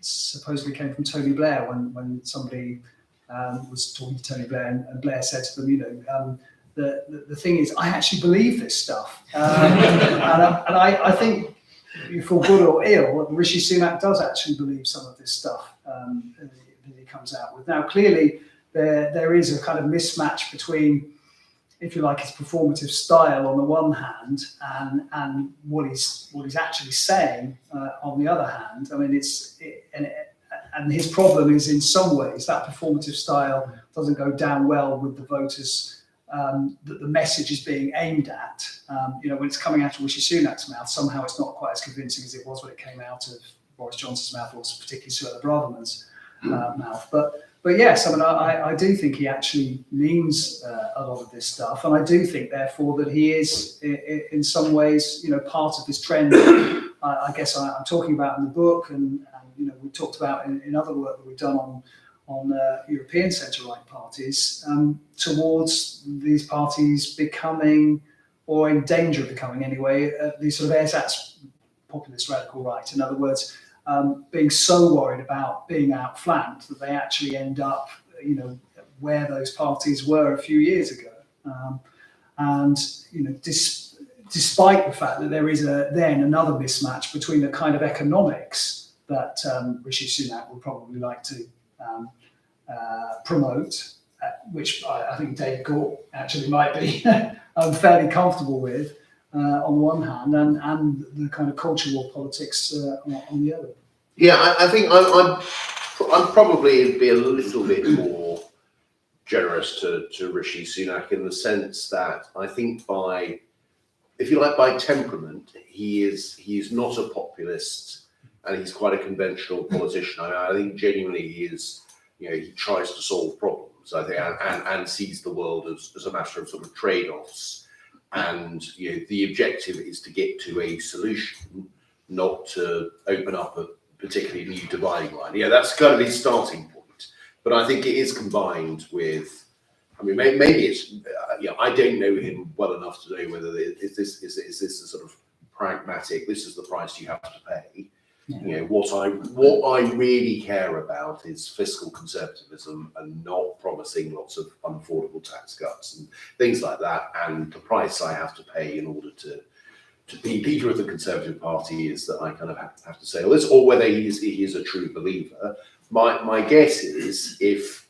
supposedly came from Tony Blair when somebody was talking to Tony Blair, and Blair said to them, the thing is, I actually believe this stuff. And I think, for good or ill, Rishi Sunak does actually believe some of this stuff, he comes out with. Now, clearly, there is a kind of mismatch between, if you like, his performative style on the one hand, and what he's actually saying on the other hand. I mean, and his problem is, in some ways, that performative style doesn't go down well with the voters that the message is being aimed at. When it's coming out of Rishi Sunak's mouth, somehow it's not quite as convincing as it was when it came out of Boris Johnson's mouth, or particularly Suella Braverman's mouth. But yes, I mean, I do think he actually means a lot of this stuff, and I do think, therefore, that he is, in some ways, part of this trend. I guess I'm talking about in the book, and we talked about in other work that we've done on European centre-right parties, towards these parties becoming, or in danger of becoming anyway, these sort of ersatz populist radical right. In other words, being so worried about being outflanked that they actually end up, where those parties were a few years ago. Despite the fact that there is then another mismatch between the kind of economics that Rishi Sunak would probably like to promote, which I think David Gore actually might be fairly comfortable with, on one hand, and the kind of cultural politics on the other. Yeah, I think I'm probably be a little bit more generous to Rishi Sunak, in the sense that I think by temperament, he is not a populist, and he's quite a conventional politician. I think genuinely he is, he tries to solve problems, I think, and sees the world as a matter of sort of trade-offs. And the objective is to get to a solution, not to open up a particularly new dividing line. Yeah, that's kind of his starting point. But I think it is combined with, I mean, maybe it's, I don't know him well enough to know whether is this a sort of pragmatic, this is the price you have to pay. Yeah. What I really care about is fiscal conservatism, and not promising lots of unaffordable tax cuts and things like that. And the price I have to pay in order to be leader of the Conservative Party is that I kind of have to say all this, or whether he is a true believer. My guess is, if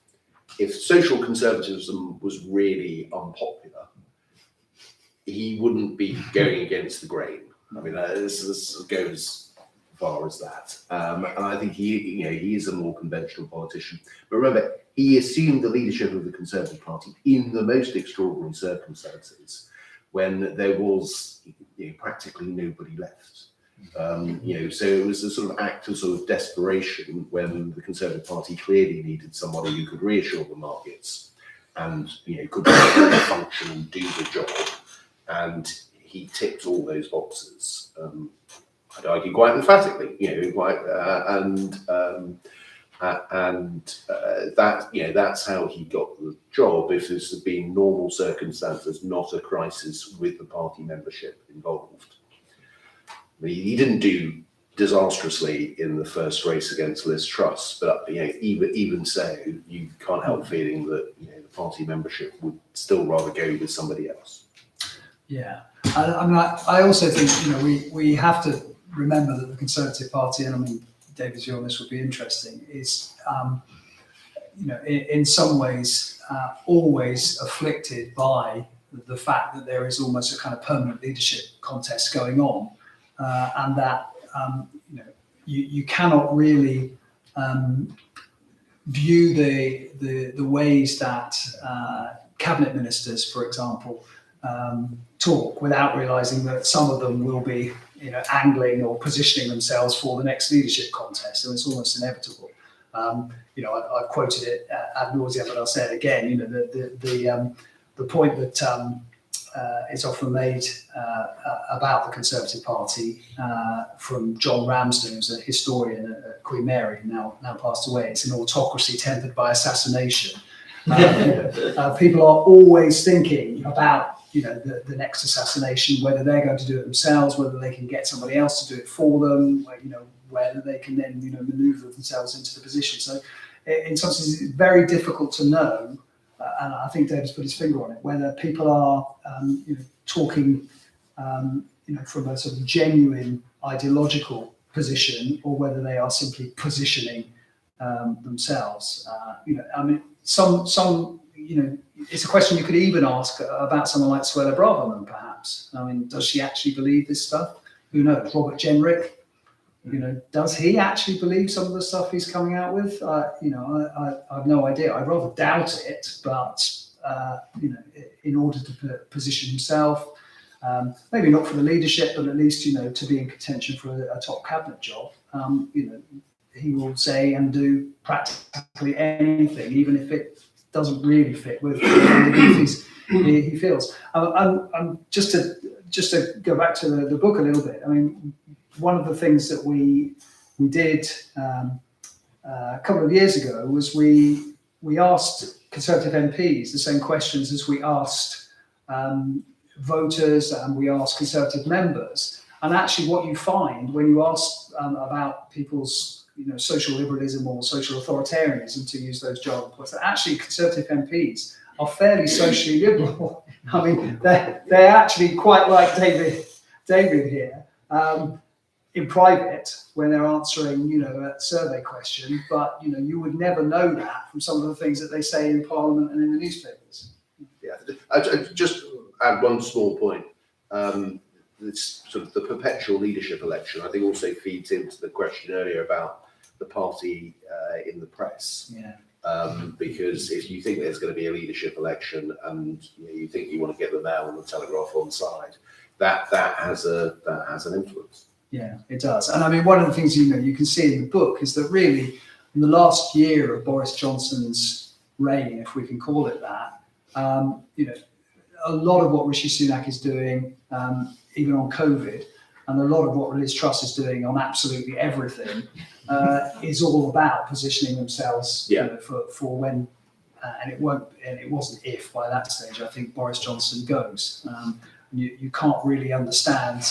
social conservatism was really unpopular, he wouldn't be going against the grain. I mean, this goes far as that. And I think he is a more conventional politician. But remember, he assumed the leadership of the Conservative Party in the most extraordinary circumstances, when there was practically nobody left. So it was a sort of act of sort of desperation, when the Conservative Party clearly needed somebody who could reassure the markets and could function and do the job. And he ticked all those boxes. I'd argue quite emphatically, that's how he got the job. If this had been normal circumstances, not a crisis with the party membership involved. I mean, he didn't do disastrously in the first race against Liz Truss, but even so, you can't help feeling that the party membership would still rather go with somebody else. Yeah, I also think we have to remember that the Conservative Party, and I mean, David's view on this would be interesting, is in some ways always afflicted by the fact that there is almost a kind of permanent leadership contest going on, and that you cannot really view the ways that cabinet ministers, for example, talk without realising that some of them will be angling or positioning themselves for the next leadership contest, and it's almost inevitable. I've quoted it ad nauseam, but I'll say it again. The point that is often made about the Conservative Party from John Ramsden, who's a historian at Queen Mary, now passed away. It's an autocracy tempered by assassination. People are always thinking about the next assassination, whether they're going to do it themselves, whether they can get somebody else to do it for them, whether they can then maneuver themselves into the position. So in some sense, it's very difficult to know, and I think David's put his finger on it, whether people are talking from a sort of genuine ideological position, or whether they are simply positioning themselves. I mean, some, it's a question you could even ask about someone like Suella Braverman, perhaps. I mean, does she actually believe this stuff? Who knows? Robert Jenrick, does he actually believe some of the stuff he's coming out with? I have no idea. I'd rather doubt it, but in order to position himself, maybe not for the leadership, but at least to be in contention for a top cabinet job, he will say and do practically anything, even if it doesn't really fit with the he feels. And just to go back to the book a little bit, I mean, one of the things that we did a couple of years ago was we asked Conservative MPs the same questions as we asked voters and we asked Conservative members. And actually, what you find when you ask about people's social liberalism or social authoritarianism, to use those jargon points, that actually Conservative MPs are fairly socially liberal. I mean, they're actually quite like David here. In private, when they're answering, a survey question, but you would never know that from some of the things that they say in Parliament and in the newspapers. Yeah, I just add one small point. This sort of the perpetual leadership election, I think, also feeds into the question earlier about the party in the press. Yeah. Because if you think there's going to be a leadership election and you think you want to get the Mail and the Telegraph on side, that has an influence. Yeah, it does. And I mean, one of the things you can see in the book is that really in the last year of Boris Johnson's reign, if we can call it that, a lot of what Rishi Sunak is doing, even on COVID, and a lot of what Liz Truss is doing on absolutely everything, is all about positioning themselves for when, and it wasn't if by that stage, I think Boris Johnson goes. You can't really understand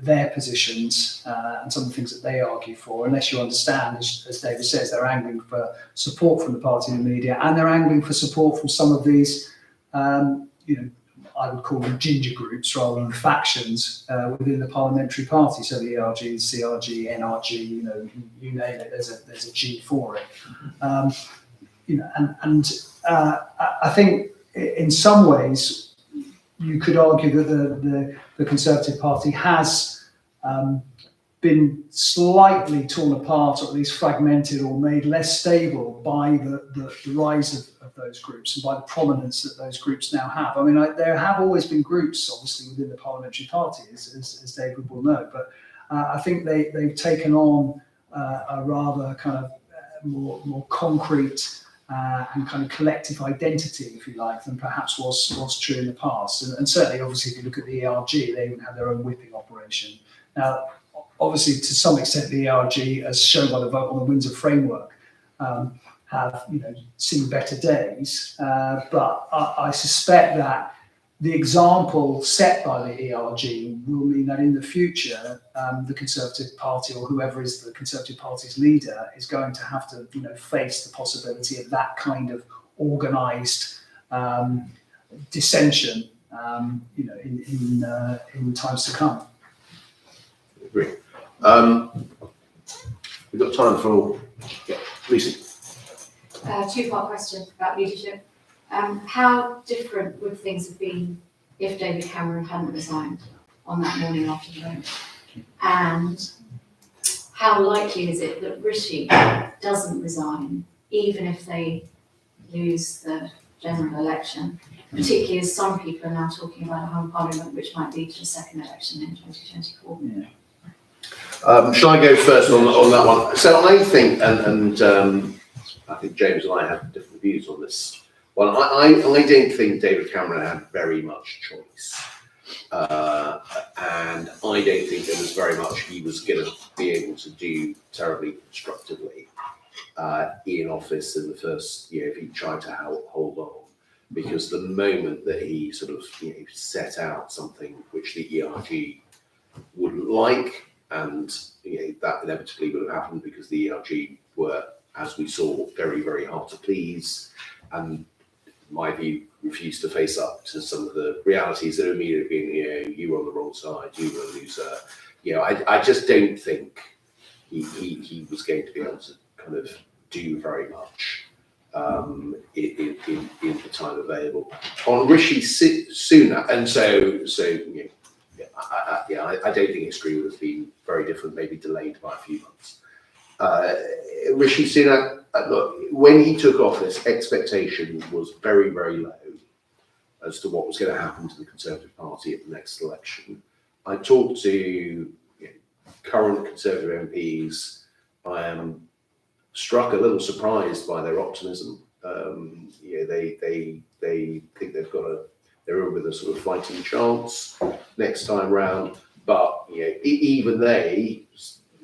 their positions and some of the things that they argue for, unless you understand, as David says, they're angling for support from the party and the media, and they're angling for support from some of these, I would call them ginger groups rather than factions within the parliamentary party. So the ERG, CRG, NRG, you name it. There's a G for it. I think in some ways you could argue that the Conservative Party has been slightly torn apart, or at least fragmented, or made less stable by the rise of those groups and by the prominence that those groups now have. I mean, there have always been groups, obviously, within the parliamentary party, as David will know, but I think they've taken on a rather kind of more concrete and kind of collective identity, if you like, than perhaps was true in the past. And certainly, obviously, if you look at the ERG, they even have their own whipping operation. Now, obviously, to some extent, the ERG, as shown by the vote on the Windsor framework, have seen better days. But I suspect that the example set by the ERG will mean that in the future, the Conservative Party, or whoever is the Conservative Party's leader, is going to have to face the possibility of that kind of organised dissension in times to come. I agree. We've got time for Lucy. Two-part question about leadership. How different would things have been if David Cameron hadn't resigned on that morning after the vote? And how likely is it that Rishi doesn't resign, even if they lose the general election? Particularly as some people are now talking about a hung parliament, which might lead to a second election in 2024. Yeah. Shall I go first on that one? So I think, and I think James and I have different views on this. Well, I don't think David Cameron had very much choice. And I don't think there was very much he was going to be able to do terribly constructively in office in the first year if he tried to hold on. Because the moment that he sort of set out something which the ERG wouldn't like, and that inevitably would have happened because the ERG were, as we saw, very, very hard to please, and in my view, refused to face up to some of the realities that are immediately being, you were on the wrong side, you were a loser. I just don't think he was going to be able to kind of do very much in the time available. On Rishi Sunak, and so I don't think history would have been very different, maybe delayed by a few months. Rishi Sunak, look, when he took office, expectation was very, very low as to what was going to happen to the Conservative Party at the next election. I talked to current Conservative MPs. I am struck a little surprised by their optimism. They think they're in with a sort of fighting chance next time round, but even they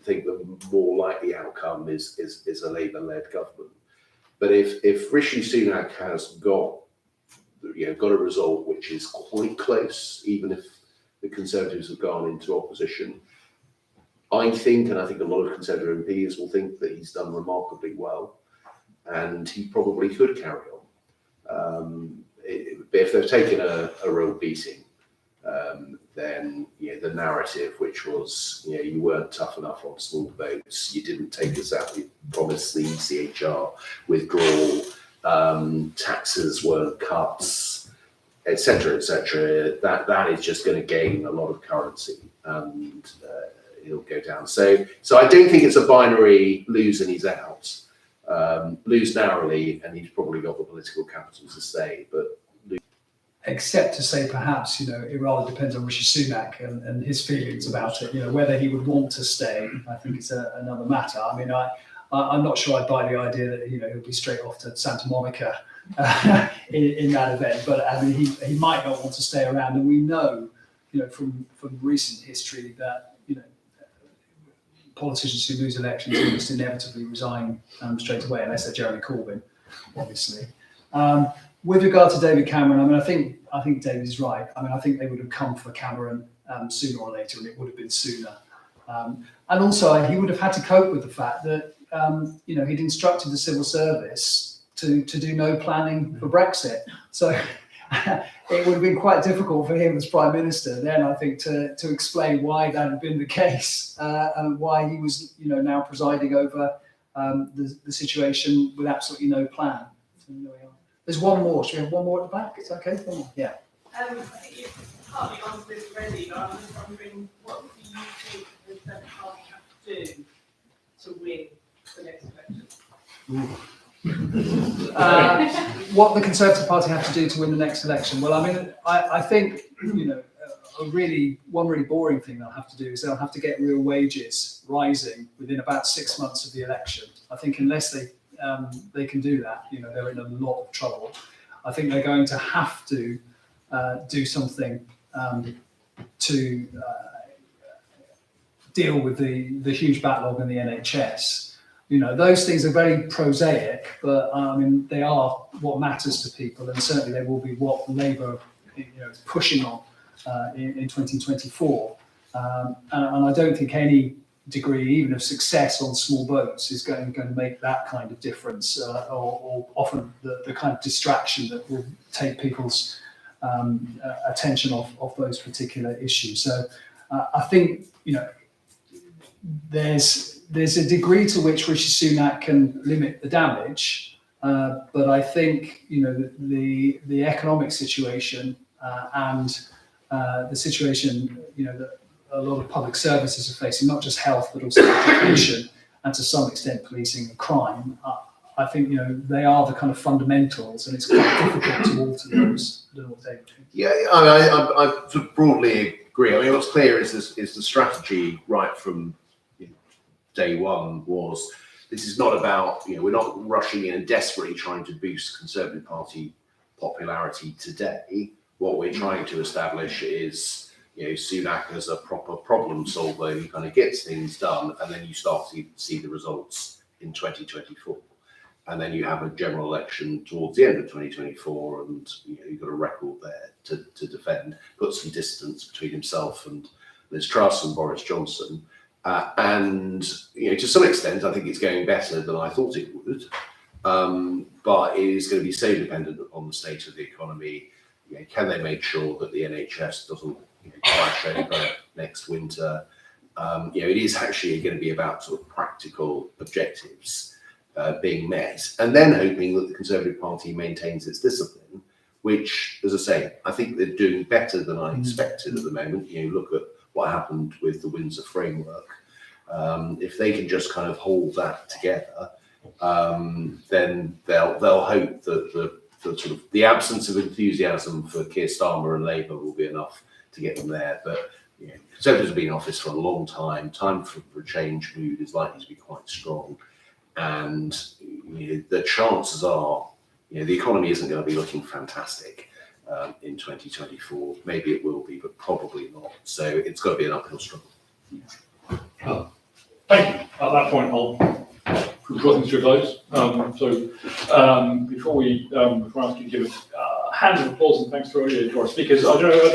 think the more likely outcome is a Labour-led government. But if Rishi Sunak has got a result which is quite close, even if the Conservatives have gone into opposition, I think a lot of Conservative MPs will think that he's done remarkably well, and he probably could carry on. If they've taken a real beating, then the narrative, which was you weren't tough enough on small votes, you didn't take us out, you promised the ECHR withdrawal, taxes weren't cuts, etc., that is just going to gain a lot of currency, and it'll go down. So I don't think it's a binary lose and he's out. Lose narrowly, and he's probably got the political capital to stay, but except to say perhaps, it rather depends on Rishi Sunak and his feelings about it, whether he would want to stay. I think it's another matter. I mean, I'm not sure I'd buy the idea that, he'll be straight off to Santa Monica in that event, but I mean, he might not want to stay around. And we know, from recent history that, politicians who lose elections almost inevitably resign straight away, unless they're Jeremy Corbyn, obviously. With regard to David Cameron, I mean, I think David is right. I mean, I think they would have come for Cameron sooner or later, and it would have been sooner. And also, he would have had to cope with the fact that he'd instructed the civil service to do no planning for Brexit. So it would have been quite difficult for him as Prime Minister then, I think, to explain why that had been the case and why he was, now presiding over the situation with absolutely no plan. So there we are. There's one more. Should we have one more at the back? It's okay. One more. Yeah. I think you've partly answered this already, but I'm just wondering, what do you think the Conservative Party have to do to win the next election? What the Conservative Party have to do to win the next election? Well, I mean, I think, one really boring thing they'll have to do is they'll have to get real wages rising within about 6 months of the election. I think unless they can do that, they're in a lot of trouble. I think they're going to have to do something to deal with the huge backlog in the NHS. Those things are very prosaic, but I mean, they are what matters to people, and certainly they will be what Labour is pushing on in 2024. And I don't think any degree, even of success on small votes, is going to make that kind of difference, or often the kind of distraction that will take people's attention off those particular issues. So I think there's a degree to which Rishi Sunak can limit the damage, but I think the economic situation and the situation that a lot of public services are facing, not just health, but also education, and to some extent policing and crime. I think they are the kind of fundamentals, and it's quite difficult to alter those. I don't know what David thinks. Yeah, I sort of broadly agree. I mean, what's clear is the strategy right from day one was this is not about we're not rushing in and desperately trying to boost Conservative Party popularity today. What we're trying to establish is Sunak as a proper problem solver who kind of gets things done, and then you start to see the results in 2024. And then you have a general election towards the end of 2024, and you've got a record there to defend, put some distance between himself and Liz Truss and Boris Johnson. And to some extent, I think it's going better than I thought it would. But it is going to be so dependent on the state of the economy. Can they make sure that the NHS doesn't crash over next winter? it is actually going to be about sort of practical objectives being met, and then hoping that the Conservative Party maintains its discipline, which, as I say, I think they're doing better than I expected at the moment. Look at what happened with the Windsor framework. If they can just kind of hold that together, then they'll hope that the absence of enthusiasm for Keir Starmer and Labour will be enough to get them there. But Conservatives have been in office for a long time. Time for a change mood is likely to be quite strong, and the chances are, the economy isn't going to be looking fantastic in 2024. Maybe it will be, but probably not. So it's got to be an uphill struggle. Thank you. At that point, I'll draw things to a close. Before I ask you to give us a hand of applause and thanks to our speakers, I don't know,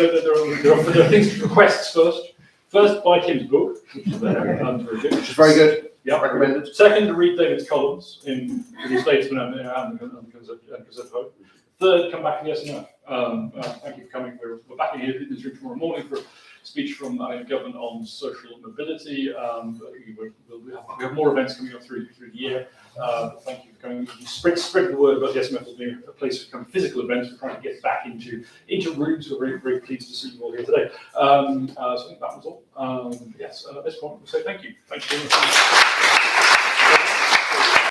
there are things, requests first. First, buy Kim's book, which is there, very good. Which is very good. Yeah, Recommended. Second, to read David's columns in the New Statesman and Conservative Vote. Third, come back and yes and no. Thank you for coming. We're back in here in this room tomorrow morning for a speech from the government on social mobility. We have more events coming up through the year. Thank you for coming. Spread the word about the SMF as being a place for kind of physical events. We're trying to get back into rooms. We're very, very pleased to see you all here today. So I think that was all. At this point, we'll say thank you. Thank you very much.